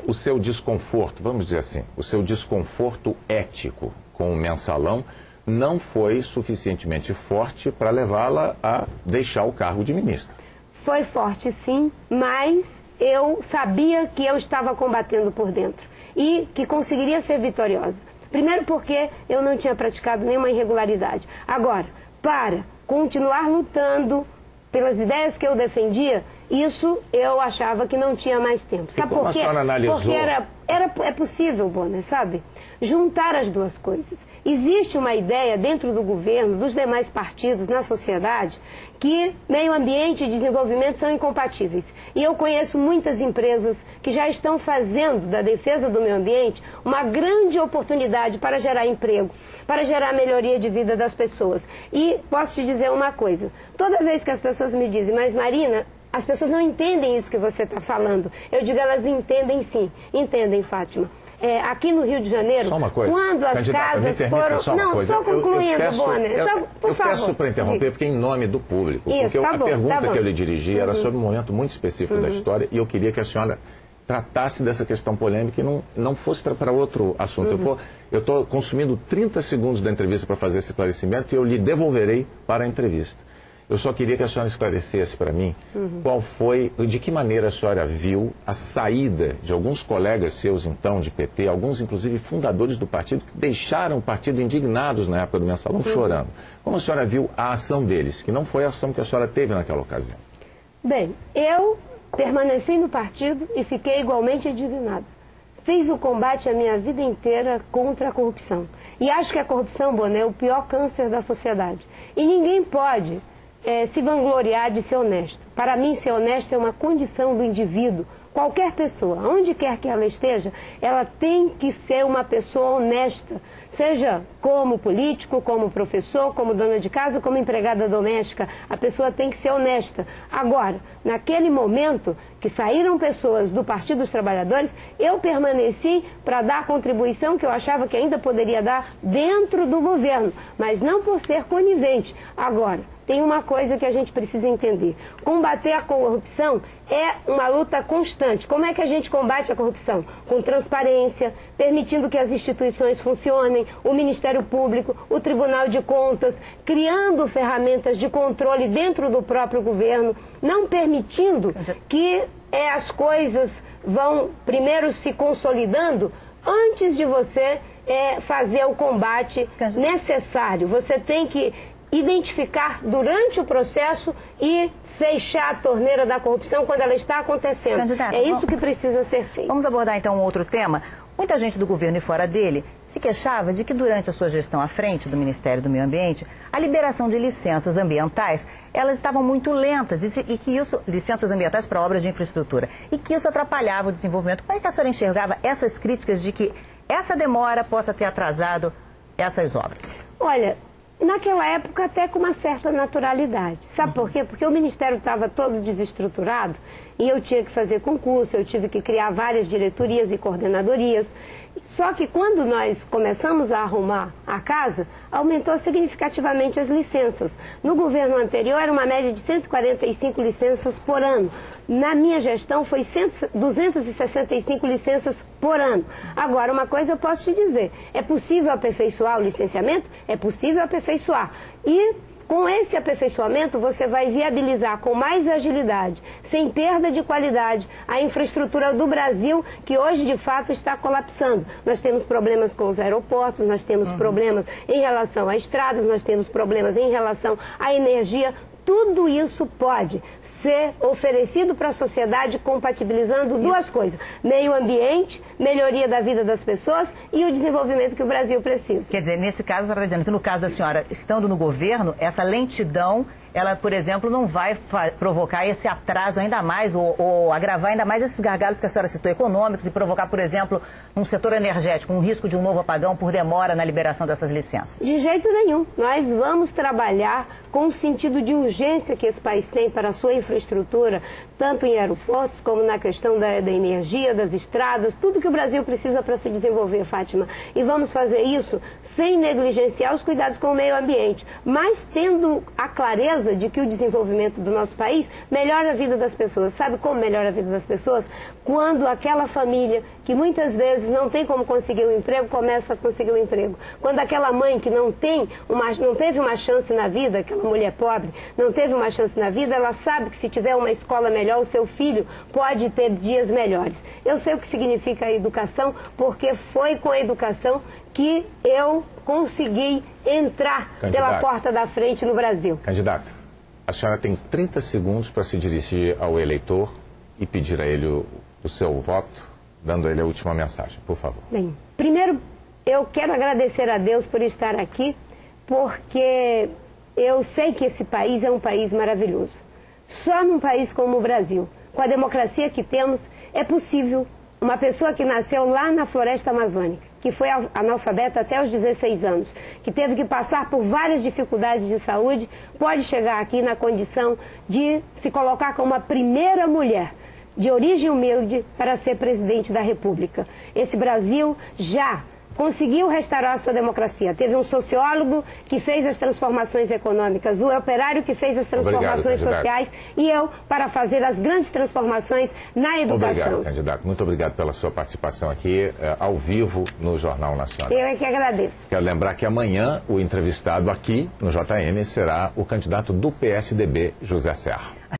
O seu desconforto, vamos dizer assim, o seu desconforto ético com o mensalão não foi suficientemente forte para levá-la a deixar o cargo de ministra. Foi forte, sim, mas eu sabia que eu estava combatendo por dentro e que conseguiria ser vitoriosa. Primeiro porque eu não tinha praticado nenhuma irregularidade. Agora, para continuar lutando pelas ideias que eu defendia, isso eu achava que não tinha mais tempo. Sabe por quê? A senhora analisou? Porque é possível, Bonner, sabe? Juntar as duas coisas. Existe uma ideia dentro do governo, dos demais partidos, na sociedade, que meio ambiente e desenvolvimento são incompatíveis. E eu conheço muitas empresas que já estão fazendo da defesa do meio ambiente uma grande oportunidade para gerar emprego, para gerar melhoria de vida das pessoas. E posso te dizer uma coisa, toda vez que as pessoas me dizem, mas Marina, as pessoas não entendem isso que você está falando. Eu digo, elas entendem sim. Entendem, Fátima. Aqui no Rio de Janeiro, quando as casas foram... Não, só concluindo, Bonner. Eu peço para interromper, porque em nome do público. Isso, porque tá bom, a pergunta que eu lhe dirigi era sobre um momento muito específico da história e eu queria que a senhora tratasse dessa questão polêmica e não fosse para outro assunto. Eu estou consumindo 30 segundos da entrevista para fazer esse esclarecimento e eu lhe devolverei para a entrevista. Eu só queria que a senhora esclarecesse para mim qual foi, de que maneira a senhora viu a saída de alguns colegas seus, então, de PT, alguns, inclusive, fundadores do partido, que deixaram o partido indignados na época do mensalão, chorando. Como a senhora viu a ação deles, que não foi a ação que a senhora teve naquela ocasião? Bem, eu permaneci no partido e fiquei igualmente indignada. Fiz o combate a minha vida inteira contra a corrupção. E acho que a corrupção, Bonner, é o pior câncer da sociedade. E ninguém pode se vangloriar de ser honesto. Para mim, ser honesto é uma condição do indivíduo. Qualquer pessoa, onde quer que ela esteja, ela tem que ser uma pessoa honesta. Seja como político, como professor, como dona de casa, como empregada doméstica. A pessoa tem que ser honesta. Agora, naquele momento que saíram pessoas do Partido dos Trabalhadores, eu permaneci para dar a contribuição que eu achava que ainda poderia dar dentro do governo, mas não por ser conivente. Agora, tem uma coisa que a gente precisa entender. Combater a corrupção é uma luta constante. Como é que a gente combate a corrupção? Com transparência, permitindo que as instituições funcionem, o Ministério Público, o Tribunal de Contas, criando ferramentas de controle dentro do próprio governo, não permitindo que as coisas vão primeiro se consolidando antes de você fazer o combate necessário. Você tem que identificar durante o processo e fechar a torneira da corrupção quando ela está acontecendo. Candidata, é isso que precisa ser feito. Vamos abordar então um outro tema. Muita gente do governo e fora dele se queixava de que durante a sua gestão à frente do Ministério do Meio Ambiente, a liberação de licenças ambientais, elas estavam muito lentas e que isso, licenças ambientais para obras de infraestrutura, e que isso atrapalhava o desenvolvimento. Como é que a senhora enxergava essas críticas de que essa demora possa ter atrasado essas obras? Olha, naquela época até com uma certa naturalidade. Sabe por quê? Porque o Ministério estava todo desestruturado e eu tinha que fazer concurso, eu tive que criar várias diretorias e coordenadorias. Só que quando nós começamos a arrumar a casa, aumentou significativamente as licenças. No governo anterior era uma média de 145 licenças por ano. Na minha gestão foi 265 licenças por ano. Agora, uma coisa eu posso te dizer, é possível aperfeiçoar o licenciamento? É possível aperfeiçoar. E com esse aperfeiçoamento, você vai viabilizar com mais agilidade, sem perda de qualidade, a infraestrutura do Brasil, que hoje, de fato, está colapsando. Nós temos problemas com os aeroportos, nós temos problemas em relação a estradas, nós temos problemas em relação à energia. Tudo isso pode ser oferecido para a sociedade compatibilizando duas coisas. Meio ambiente, melhoria da vida das pessoas e o desenvolvimento que o Brasil precisa. Quer dizer, nesse caso, a senhora está dizendo que no caso da senhora, estando no governo, essa lentidão, ela, por exemplo, não vai provocar esse atraso ainda mais ou agravar ainda mais esses gargalos que a senhora citou, econômicos, e provocar, por exemplo, um setor energético, um risco de um novo apagão por demora na liberação dessas licenças? De jeito nenhum. Nós vamos trabalhar com o sentido de urgência que esse país tem para a sua infraestrutura, tanto em aeroportos como na questão da energia, das estradas, tudo que o Brasil precisa para se desenvolver, Fátima. E vamos fazer isso sem negligenciar os cuidados com o meio ambiente, mas tendo a clareza certeza de que o desenvolvimento do nosso país melhora a vida das pessoas. Sabe como melhora a vida das pessoas? Quando aquela família que muitas vezes não tem como conseguir um emprego, começa a conseguir um emprego. Quando aquela mãe que não teve uma chance na vida, aquela mulher pobre, não teve uma chance na vida, ela sabe que se tiver uma escola melhor, o seu filho pode ter dias melhores. Eu sei o que significa a educação, porque foi com a educação que eu consegui entrar pela porta da frente no Brasil. Candidata, a senhora tem 30 segundos para se dirigir ao eleitor e pedir a ele o seu voto, dando a ele a última mensagem, por favor. Bem, primeiro eu quero agradecer a Deus por estar aqui, porque eu sei que esse país é um país maravilhoso. Só num país como o Brasil, com a democracia que temos, é possível uma pessoa que nasceu lá na floresta amazônica, que foi analfabeta até os 16 anos, que teve que passar por várias dificuldades de saúde, pode chegar aqui na condição de se colocar como a primeira mulher de origem humilde para ser presidente da República. Esse Brasil já conseguiu restaurar a sua democracia. Teve um sociólogo que fez as transformações econômicas, o operário que fez as transformações sociais e eu para fazer as grandes transformações na educação. Obrigado, candidato. Muito obrigado pela sua participação aqui, ao vivo, no Jornal Nacional. Eu é que agradeço. Quero lembrar que amanhã o entrevistado aqui no JM será o candidato do PSDB, José Serra.